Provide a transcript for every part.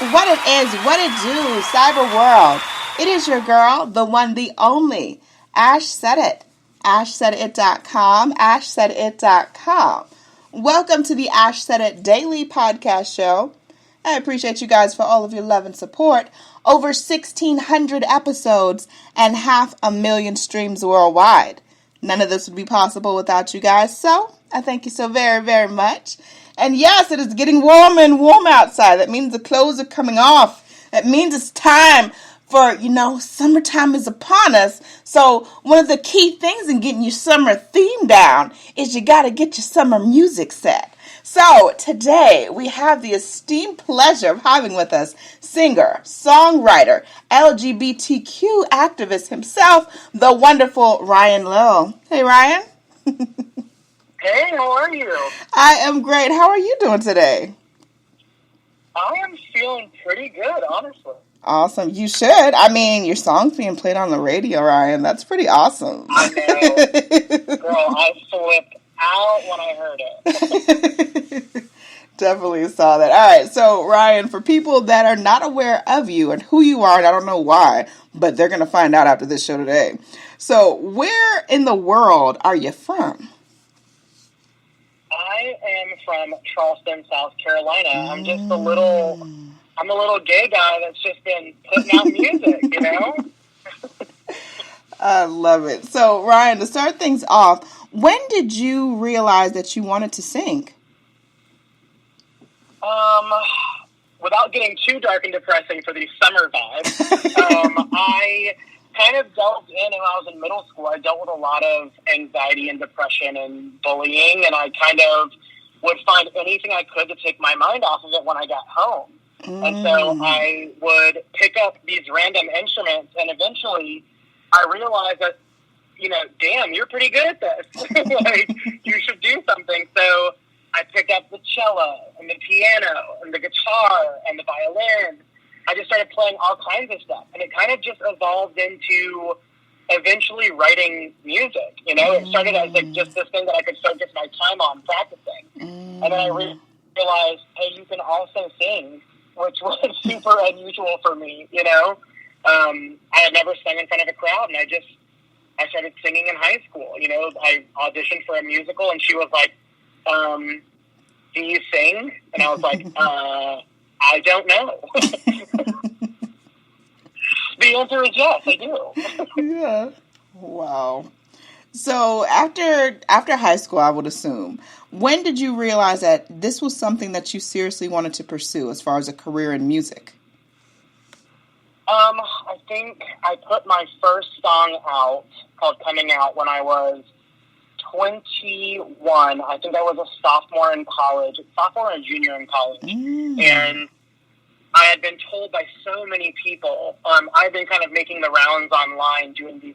What it is, what it do, cyber world. It is your girl, the one, the only, Ash Said It. AshSaidIt.com, AshSaidIt.com. Welcome to the Ash Said It Daily Podcast Show. I appreciate you guys for all of your love and support. Over 1,600 episodes and 500,000 streams worldwide. None of this would be possible without you guys, so I thank you so very, very much. And yes, it is getting warmer and warmer outside. That means the clothes are coming off. That means it's time for, summertime is upon us. So one of the key things in getting your summer theme down is you got to get your summer music set. So today we have the esteemed pleasure of having with us singer, songwriter, LGBTQ activist himself, the wonderful Ryan Lill. Hey, Ryan. Hey, how are you? I am great. How are you doing today? I am feeling pretty good, honestly. Awesome. You should. I mean, your song's being played on the radio, Ryan. That's pretty awesome. I know. Girl, I flipped out when I heard it. Definitely saw that. All right. So, Ryan, for people that are not aware of you and who you are, and I don't know why, but they're going to find out after this show today. So, where in the world are you from? I am from Charleston, South Carolina. I'm just a little gay guy that's just been putting out music, I love it. So, Ryan, to start things off, when did you realize that you wanted to sing? Without getting too dark and depressing for these summer vibes, I kind of delved in when I was in middle school. I dealt with a lot of anxiety and depression and bullying, and I kind of would find anything I could to take my mind off of it when I got home. And so I would pick up these random instruments, and eventually I realized that, damn, you're pretty good at this. Like, you should do something. So I picked up the cello and the piano and the guitar and the violin. I just started playing all kinds of stuff, and it kind of just evolved into eventually writing music. It started as just this thing that I could focus my time on practicing. And then I realized, hey, you can also sing, which was super unusual for me, I had never sung in front of a crowd, and I started singing in high school. I auditioned for a musical, and she was like, do you sing? And I was like, I don't know. The answer is yes, I do. Yeah. Wow. So after high school, I would assume, when did you realize that this was something that you seriously wanted to pursue as far as a career in music? I think I put my first song out called Coming Out when I was 21. I think I was a sophomore and junior in college. And I had been told by so many people, I've been kind of making the rounds online, doing these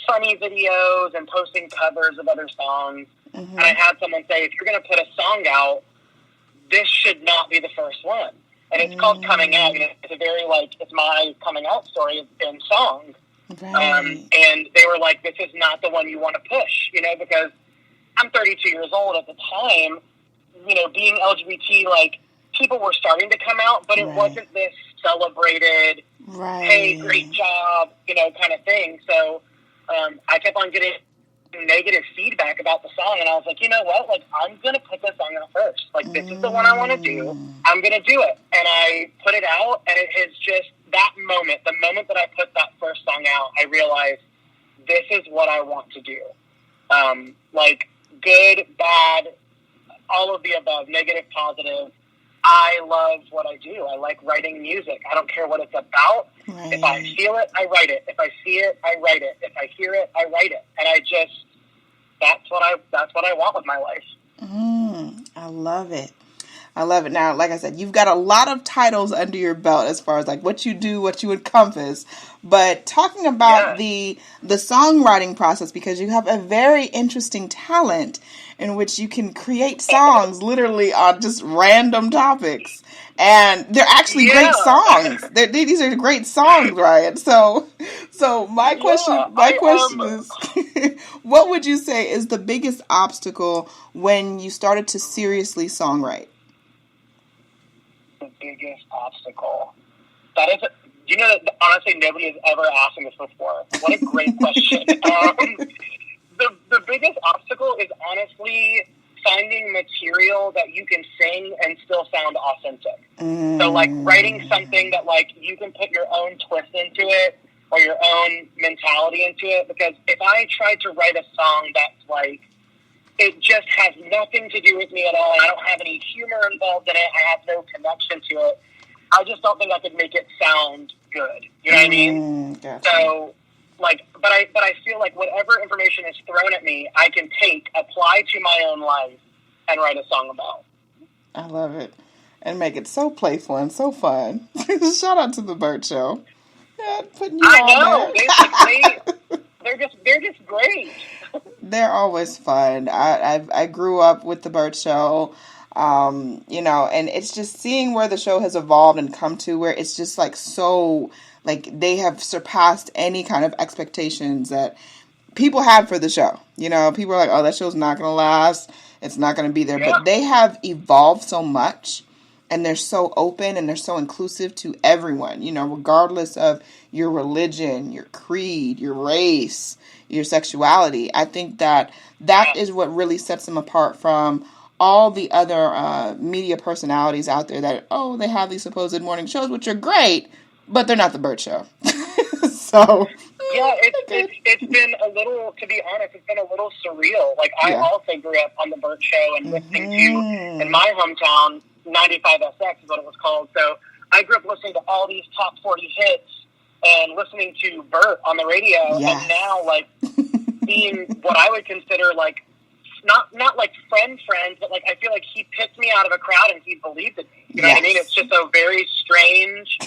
funny videos and posting covers of other songs. And I had someone say, if you're going to put a song out, this should not be the first one. And it's called Coming Out. It's a very, it's my coming out story in song. Right. And they were like, this is not the one you want to push, because I'm 32 years old at the time, being LGBT, people were starting to come out, but it wasn't this celebrated, hey, great job, kind of thing. So I kept on getting negative feedback about the song, and I was like, you know what? I'm going to put this song out first. This is the one I want to do. I'm going to do it. And I put it out, and it is just that moment, the moment that I put that first song out, I realized this is what I want to do. Good, bad, all of the above, negative, positive. I love what I do. I like writing music. I don't care what it's about. Right. If I feel it, I write it. If I see it, I write it. If I hear it, I write it. And that's what I want with my life. I love it. I love it. Now, like I said, you've got a lot of titles under your belt as far as what you do, what you encompass. But talking about the songwriting process, because you have a very interesting talent in which you can create songs literally on just random topics. And they're actually great songs. These are great songs, Ryan. So my question is, what would you say is the biggest obstacle when you started to seriously songwrite? the biggest obstacle? That is, you know, that honestly, nobody has ever asked me this before. What a great question. The biggest obstacle is honestly finding material that you can sing and still sound authentic. So, like, writing something that, like, you can put your own twist into it or your own mentality into it. Because if I tried to write a song that's, like, it just has nothing to do with me at all, and I don't have any humor involved in it, I have no connection to it, I just don't think I could make it sound good. You know what I mean? Gotcha. So, like, but I feel like whatever information is thrown at me, I can take, apply to my own life, and write a song about. I love it. And make it so playful and so fun. Shout out to the Burt Show. Yeah, putting you on know. They're just great. They're always fun. I grew up with the Burt Show. You know, and it's just seeing where the show has evolved and come to where it's just like so, like they have surpassed any kind of expectations that people had for the show. You know, people are like, oh, that show's not going to last. It's not going to be there. Yeah. But they have evolved so much, and they're so open and they're so inclusive to everyone, you know, regardless of your religion, your creed, your race, your sexuality. I think that is what really sets them apart from all the other media personalities out there that, oh, they have these supposed morning shows, which are great, but they're not the Burt Show. So yeah, it's been a little, to be honest, it's been a little surreal. Like, I also grew up on the Burt Show and listening to, in my hometown, 95SX is what it was called. So I grew up listening to all these top 40 hits and listening to Burt on the radio. Yes. And now, like, being what I would consider, like, not like friends, but like I feel like he picked me out of a crowd and he believed in me. You know what I mean? It's just a very strange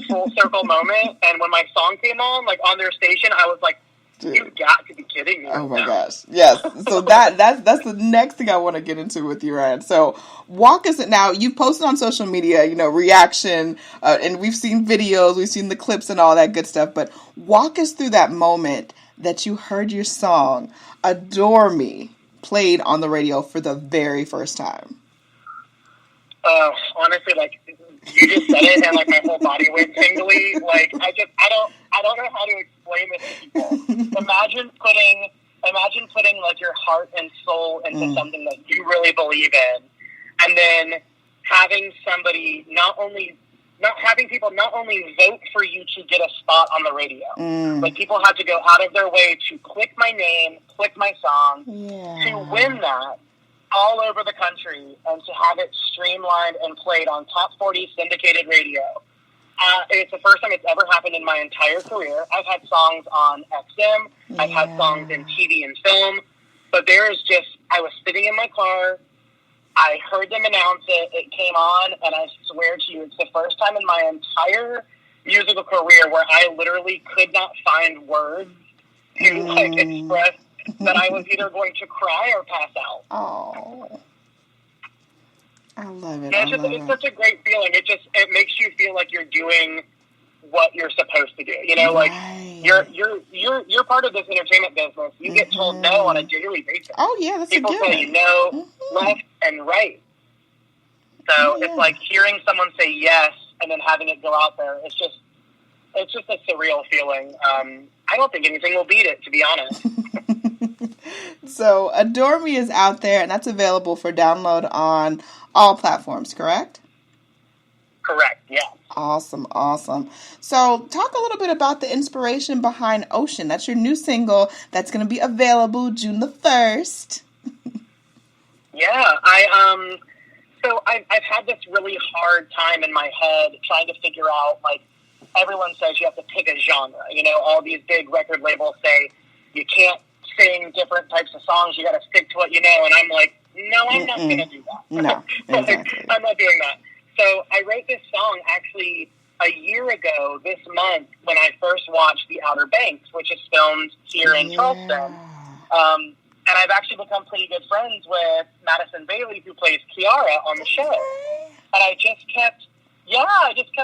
full circle moment. And when my song came on, like on their station, I was like, dude, you've got to be kidding me. Oh my gosh. Yes. So that's the next thing I want to get into with you, Ryan. So walk us now. You've posted on social media, you know, reaction, and we've seen videos, we've seen the clips and all that good stuff. But walk us through that moment that you heard your song, Adore Me, played on the radio for the very first time. Honestly, like, you just said it and like my whole body went tingly. Like, I don't know how to explain this to people. Imagine putting like your heart and soul into something that you really believe in, and then having somebody having people not only vote for you to get a spot on the radio, but people had to go out of their way to click my name, click my song, to win that all over the country, and to have it streamlined and played on top 40 syndicated radio. It's the first time it's ever happened in my entire career. I've had songs on XM, I've had songs in TV and film, but I was sitting in my car, I heard them announce it, it came on, and I swear to you, it's the first time in my entire musical career where I literally could not find words to like express that I was either going to cry or pass out. Oh, I love it. Yeah, it's such a great feeling. It makes you feel like you're doing what you're supposed to do. You know, like you're part of this entertainment business. You get told no on a daily basis. Oh yeah, that's people tell you no, left and right. So it's like hearing someone say yes and then having it go out there. It's just a surreal feeling. I don't think anything will beat it, to be honest. So Adore Me is out there, and that's available for download on all platforms, correct? Correct, yeah. Awesome. So talk a little bit about the inspiration behind Ocean. That's your new single that's going to be available June the 1st. Yeah, I've had this really hard time in my head trying to figure out, like, everyone says you have to pick a genre. You know, all these big record labels say you can't sing different types of songs. You got to stick to what you know. And I'm like, no, I'm not going to do that. No, exactly. I'm not doing that. So I wrote this song actually a year ago this month when I first watched The Outer Banks, which is filmed here in Charleston. And I've actually become pretty good friends with Madison Bailey, who plays Kiara on the show. And I just kept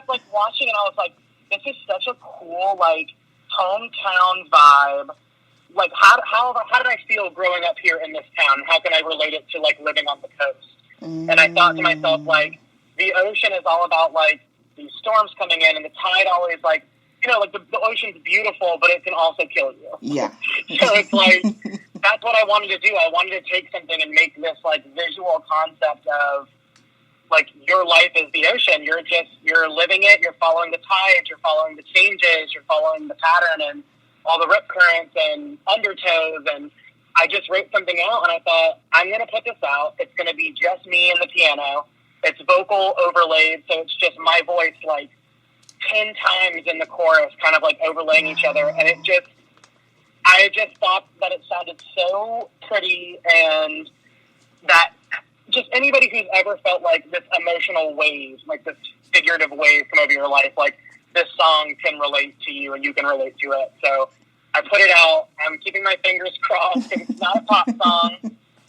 like watching, and I was like, this is such a cool, like, hometown vibe. Like, how did I feel growing up here in this town? How can I relate it to, like, living on the coast? And I thought to myself, like, the ocean is all about, like, these storms coming in, and the tide always, like, you know, like, the ocean's beautiful, but it can also kill you. Yeah. So it's like, that's what I wanted to do. I wanted to take something and make this, like, visual concept of, like, your life is the ocean. You're living it. You're following the tides. You're following the changes. You're following the pattern and all the rip currents and undertows. And I just wrote something out, and I thought, I'm going to put this out. It's going to be just me and the piano. It's vocal overlaid, so it's just my voice, like, 10 times in the chorus, kind of, like, overlaying each other. And I just thought that it sounded so pretty, and that just anybody who's ever felt like this emotional wave, like this figurative wave come over your life, like, this song can relate to you and you can relate to it. So I put it out. I'm keeping my fingers crossed because it's not a pop song.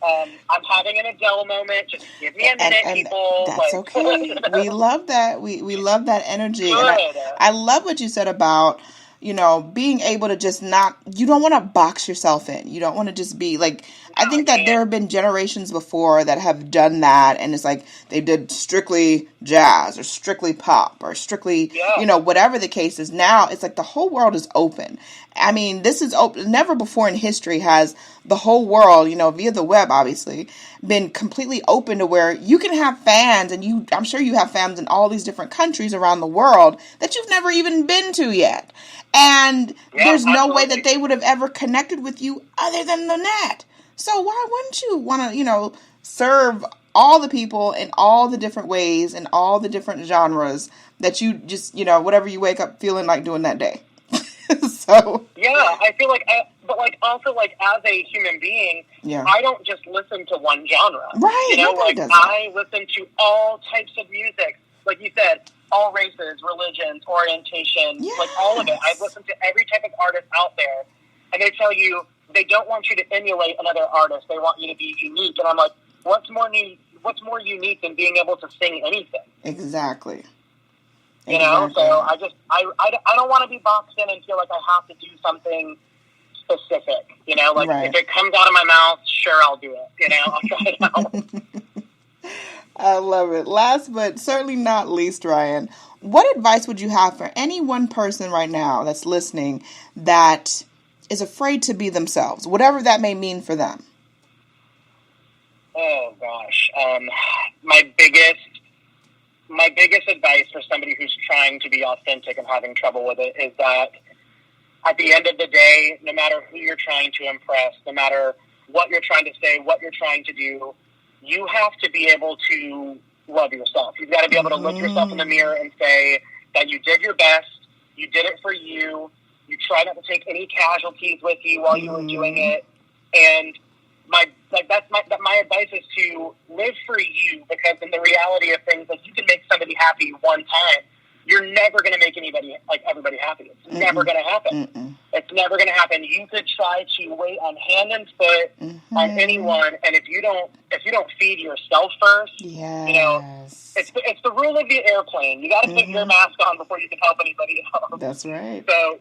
I'm having an Adele moment. Just give me a minute, people. That's okay. We love that. We love that energy. And I love what you said about, you know, being able to just not, you don't want to box yourself in. You don't want to just be like, I think that there have been generations before that have done that, and it's like they did strictly jazz or strictly pop or strictly, you know, whatever the case is. Now it's like the whole world is open. I mean, this is open. Never before in history has the whole world, you know, via the web, obviously, been completely open to where you can have fans, and I'm sure you have fans in all these different countries around the world that you've never even been to yet. And there's no way that they would have ever connected with you other than the net. So why wouldn't you want to, you know, serve all the people in all the different ways and all the different genres that you just, you know, whatever you wake up feeling like doing that day. So yeah, I feel like, but like also like as a human being, I don't just listen to one genre. Right. You know, like I listen to all types of music. Like you said, all races, religions, orientation, like all of it. I've listened to every type of artist out there, and they tell you they don't want you to emulate another artist. They want you to be unique. And I'm like, what's more unique than being able to sing anything? Exactly. You know, so I don't want to be boxed in and feel like I have to do something specific. You know, like if it comes out of my mouth, sure, I'll do it. You know, I'll try it out. I love it. Last but certainly not least, Ryan, what advice would you have for any one person right now that's listening that is afraid to be themselves, whatever that may mean for them? Oh, gosh. My biggest advice for somebody who's trying to be authentic and having trouble with it is that at the end of the day, no matter who you're trying to impress, no matter what you're trying to say, what you're trying to do, you have to be able to love yourself. You've got to be able to look yourself in the mirror and say that you did your best, you did it for you, you try not to take any casualties with you while you were doing it, and my advice is to live for you, because in the reality of things, like, you can make somebody happy one time. You're never going to make everybody happy. It's never going to happen. It's never going to happen. You could try to wait on hand and foot on anyone, and if you don't feed yourself first, you know, it's the rule of the airplane. You got to put your mask on before you can help anybody else. That's right. So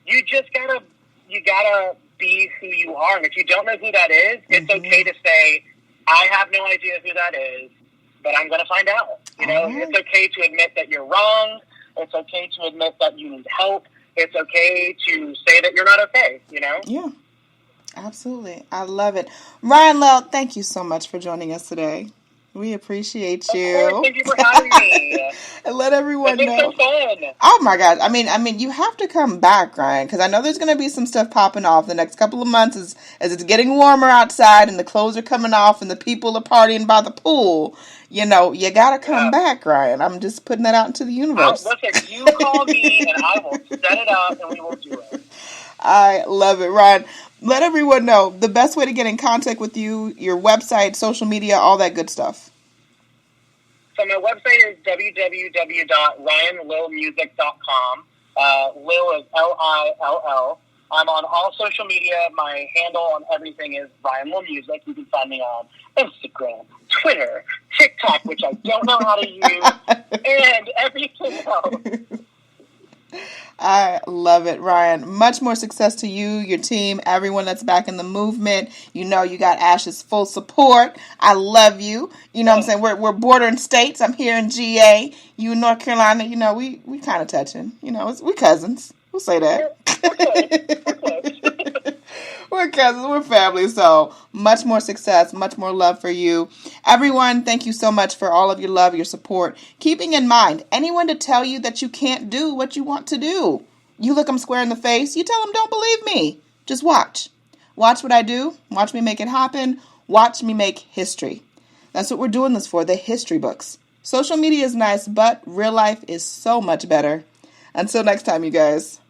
you gotta be who you are, and if you don't know who that is, it's okay to say, I have no idea who that is, but I'm going to find out. You know, it's okay to admit that you're wrong. It's okay to admit that you need help. It's okay to say that you're not okay, you know? Yeah, absolutely. I love it. Ryan Lill, thank you so much for joining us today. We appreciate you. Of course, thank you for having me. And let everyone know. It's so fun. Oh my God. I mean, you have to come back, Ryan, because I know there's going to be some stuff popping off the next couple of months as it's getting warmer outside and the clothes are coming off and the people are partying by the pool. You know, you got to come back, Ryan. I'm just putting that out into the universe. Listen, you call me and I will set it up and we will do it. I love it, Ryan. Let everyone know the best way to get in contact with you, your website, social media, all that good stuff. So my website is www.ryanlillmusic.com. Lill is Lill. I'm on all social media. My handle on everything is Ryan Lill Music. You can find me on Instagram, Twitter, TikTok, which I don't know how to use, and everything else. I love it, Ryan. Much more success to you, your team, everyone that's back in the movement. You know you got Ash's full support. I love you. You know what I'm saying? We're bordering states. I'm here in GA. You in North Carolina. You know, we kind of touching. You know, we cousins. We'll say that. We're cousins. We're family. So much more success, much more love for you. Everyone, thank you so much for all of your love, your support. Keeping in mind, anyone to tell you that you can't do what you want to do, you look them square in the face, you tell them, don't believe me. Just watch. Watch what I do. Watch me make it happen. Watch me make history. That's what we're doing this for, the history books. Social media is nice, but real life is so much better. Until next time, you guys.